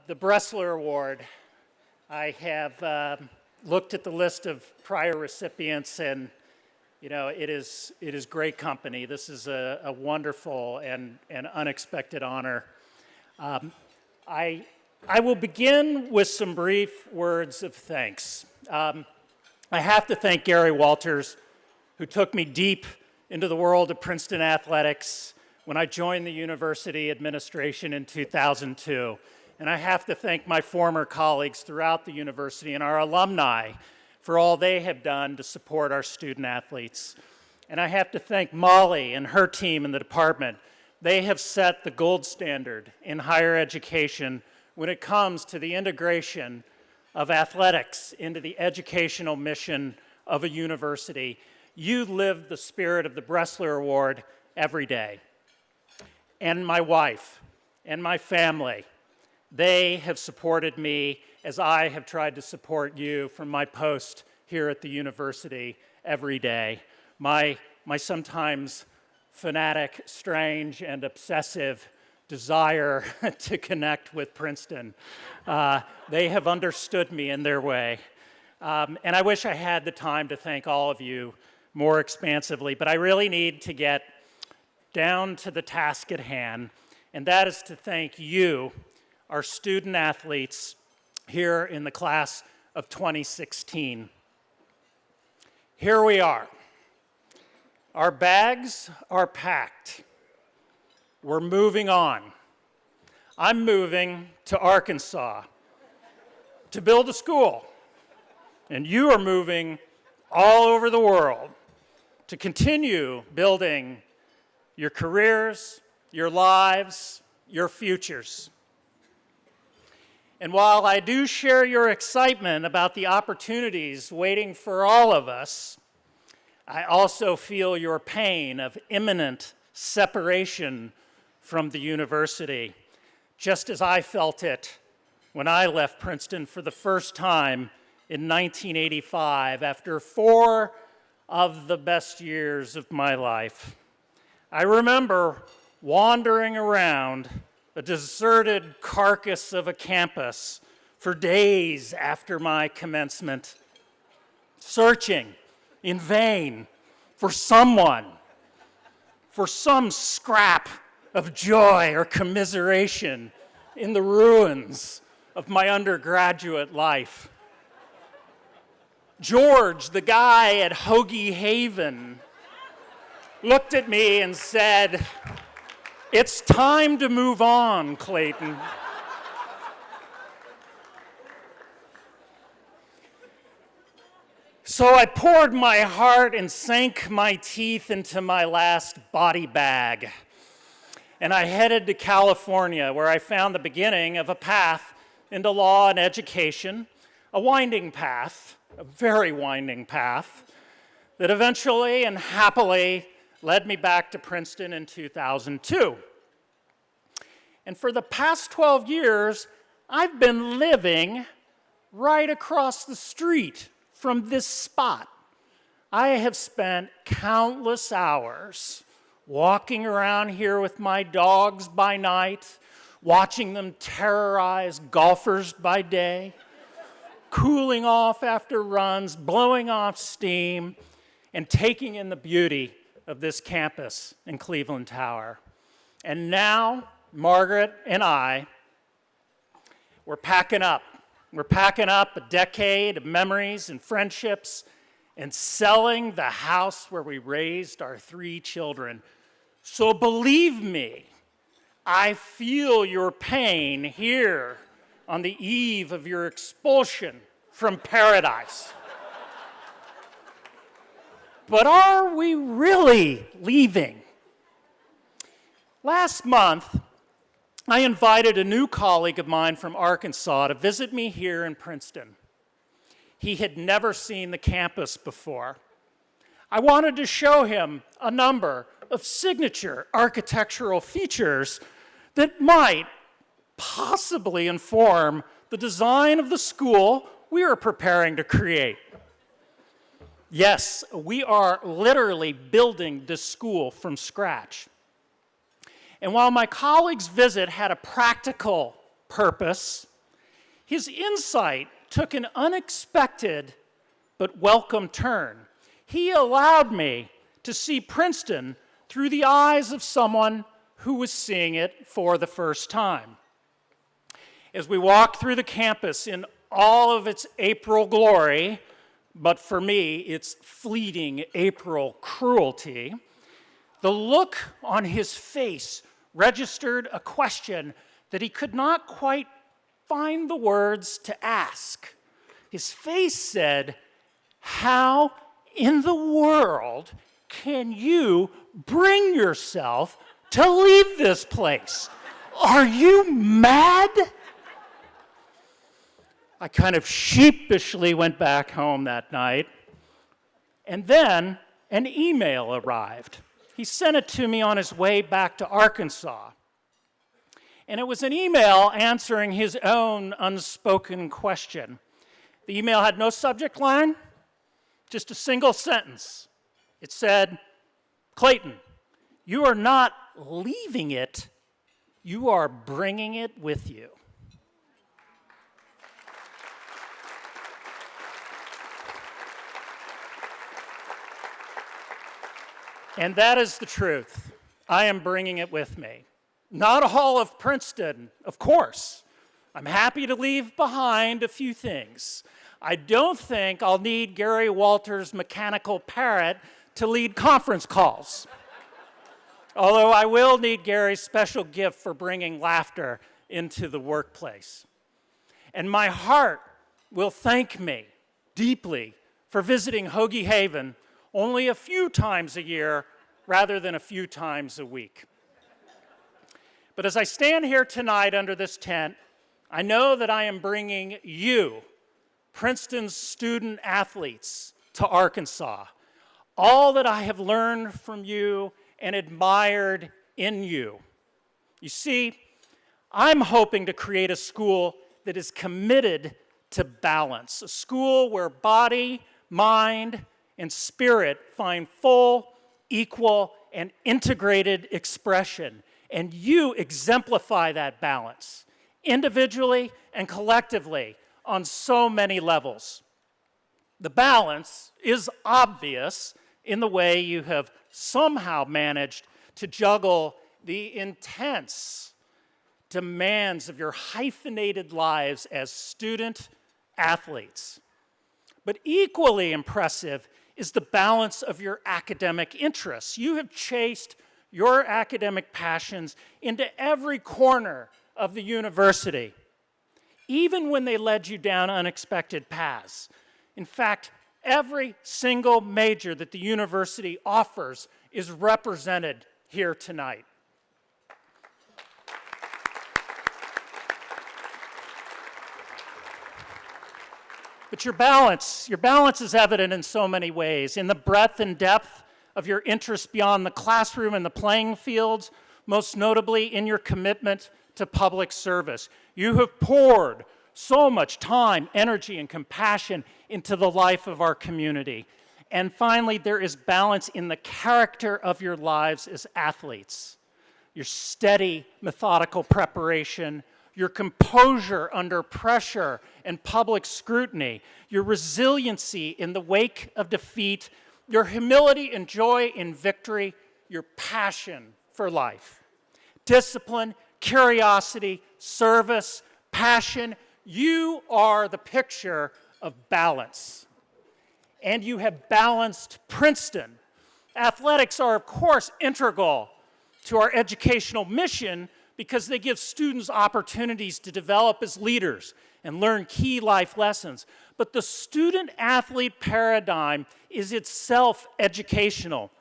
The Bressler Award. I have looked at the list of prior recipients, and it is great company. This is a wonderful and unexpected honor. I will begin with some brief words of thanks. I have to thank Gary Walters, who took me deep into the world of Princeton athletics when I joined the university administration in 2002. And I have to thank my former colleagues throughout the university and our alumni for all they have done to support our student athletes. And I have to thank Molly and her team in the department. They have set the gold standard in higher education when it comes to the integration of athletics into the educational mission of a university. You live the spirit of the Bressler Award every day. And my wife and my family, they have supported me as I have tried to support you from my post here at the university every day. My sometimes fanatic, strange, and obsessive desire to connect with Princeton. They have understood me in their way. And I wish I had the time to thank all of you more expansively, but I really need to get down to the task at hand, and that is to thank you, our student athletes here in the class of 2016. Here we are. Our bags are packed. We're moving on. I'm moving to Arkansas to build a school, and you are moving all over the world to continue building your careers, your lives, your futures. And while I do share your excitement about the opportunities waiting for all of us, I also feel your pain of imminent separation from the university, just as I felt it when I left Princeton for the first time in 1985 after 4 of the best years of my life. I remember wandering around a deserted carcass of a campus for days after my commencement, searching in vain for someone, for some scrap of joy or commiseration in the ruins of my undergraduate life. George, the guy at Hoagie Haven, looked at me and said, "It's time to move on, Clayton." So I poured my heart and sank my teeth into my last body bag. And I headed to California, where I found the beginning of a path into law and education, a winding path, a very winding path, that eventually and happily led me back to Princeton in 2002. And for the past 12 years, I've been living right across the street from this spot. I have spent countless hours walking around here with my dogs by night, watching them terrorize golfers by day, cooling off after runs, blowing off steam, and taking in the beauty of this campus in Cleveland Tower. And now, Margaret and I, we're packing up. We're packing up a decade of memories and friendships and selling the house where we raised our 3 children. So believe me, I feel your pain here on the eve of your expulsion from paradise. But are we really leaving? Last month, I invited a new colleague of mine from Arkansas to visit me here in Princeton. He had never seen the campus before. I wanted to show him a number of signature architectural features that might possibly inform the design of the school we are preparing to create. Yes, we are literally building this school from scratch. And while my colleague's visit had a practical purpose, His insight took an unexpected but welcome turn. He allowed me to see Princeton through the eyes of someone who was seeing it for the first time. As we walked through the campus in all of its April glory, but for me, its fleeting April cruelty, the look on his face registered a question that he could not quite find the words to ask. His face said, "How in the world can you bring yourself to leave this place? Are you mad?" I kind of sheepishly went back home that night, and then an email arrived. He sent it to me on his way back to Arkansas. And it was an email answering his own unspoken question. The email had no subject line, just a single sentence. It said, "Clayton, you are not leaving it, you are bringing it with you." And that is the truth. I am bringing it with me. Not all of Princeton, of course. I'm happy to leave behind a few things. I don't think I'll need Gary Walter's mechanical parrot to lead conference calls. Although I will need Gary's special gift for bringing laughter into the workplace. And my heart will thank me deeply for visiting Hoagie Haven only a few times a year rather than a few times a week. But as I stand here tonight under this tent, I know that I am bringing you, Princeton's student athletes, to Arkansas. All that I have learned from you and admired in you. You see, I'm hoping to create a school that is committed to balance, a school where body, mind, and spirit find full, equal, and integrated expression. And you exemplify that balance, individually and collectively, on so many levels. The balance is obvious in the way you have somehow managed to juggle the intense demands of your hyphenated lives as student athletes. But equally impressive is the balance of your academic interests. You have chased your academic passions into every corner of the university, even when they led you down unexpected paths. In fact, every single major that the university offers is represented here tonight. But your balance is evident in so many ways, in the breadth and depth of your interests beyond the classroom and the playing fields, most notably in your commitment to public service. You have poured so much time, energy, and compassion into the life of our community. And finally, there is balance in the character of your lives as athletes. Your steady, methodical preparation, your composure under pressure and public scrutiny, your resiliency in the wake of defeat, your humility and joy in victory, your passion for life. Discipline, curiosity, service, passion, you are the picture of balance. And you have balanced Princeton. Athletics are, of course, integral to our educational mission because they give students opportunities to develop as leaders and learn key life lessons. But the student-athlete paradigm is itself educational.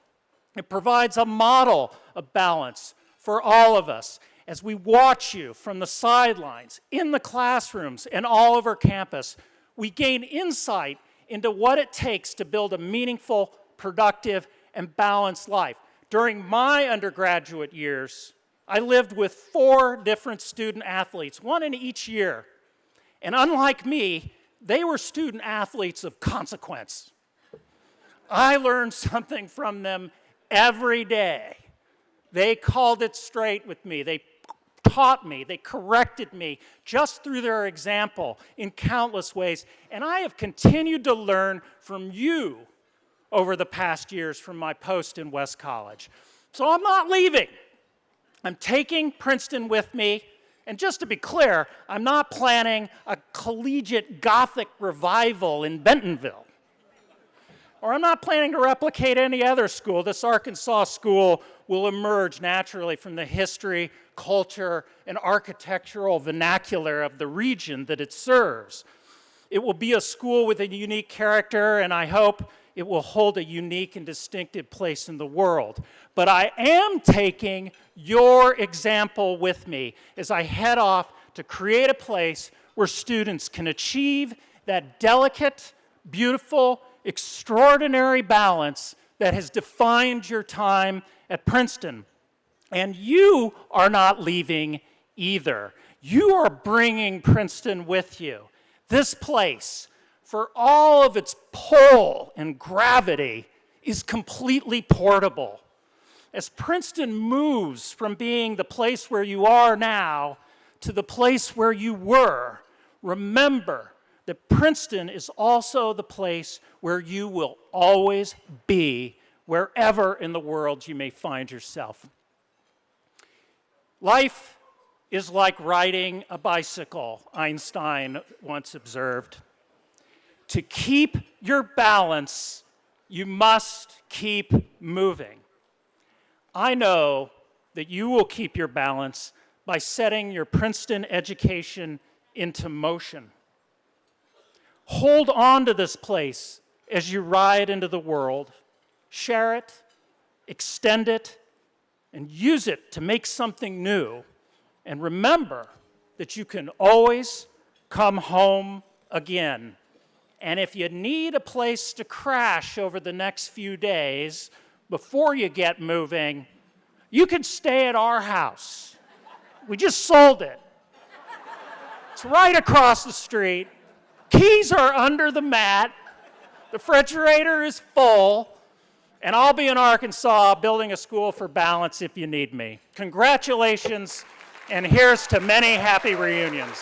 It provides a model of balance for all of us as we watch you from the sidelines, in the classrooms, and all over campus. We gain insight into what it takes to build a meaningful, productive, and balanced life. During my undergraduate years, I lived with 4 different student athletes, one in each year. And unlike me, they were student athletes of consequence. I learned something from them every day. They called it straight with me. They taught me, they corrected me just through their example in countless ways. And I have continued to learn from you over the past years from my post in West College. So I'm not leaving. I'm taking Princeton with me. And just to be clear, I'm not planning a collegiate Gothic revival in Bentonville. Or I'm not planning to replicate any other school. This Arkansas school will emerge naturally from the history, culture, and architectural vernacular of the region that it serves. It will be a school with a unique character, and I hope it will hold a unique and distinctive place in the world. But I am taking your example with me as I head off to create a place where students can achieve that delicate, beautiful, extraordinary balance that has defined your time at Princeton. And you are not leaving either. You are bringing Princeton with you. This place, for all of its pull and gravity, is completely portable. As Princeton moves from being the place where you are now to the place where you were, remember that Princeton is also the place where you will always be, wherever in the world you may find yourself. Life is like riding a bicycle, Einstein once observed. To keep your balance, you must keep moving. I know that you will keep your balance by setting your Princeton education into motion. Hold on to this place as you ride into the world. Share it, extend it, and use it to make something new. And remember that you can always come home again. And if you need a place to crash over the next few days before you get moving, you can stay at our house. We just sold it. It's right across the street. Keys are under the mat. The refrigerator is full. And I'll be in Arkansas building a school for balance if you need me. Congratulations, and here's to many happy reunions.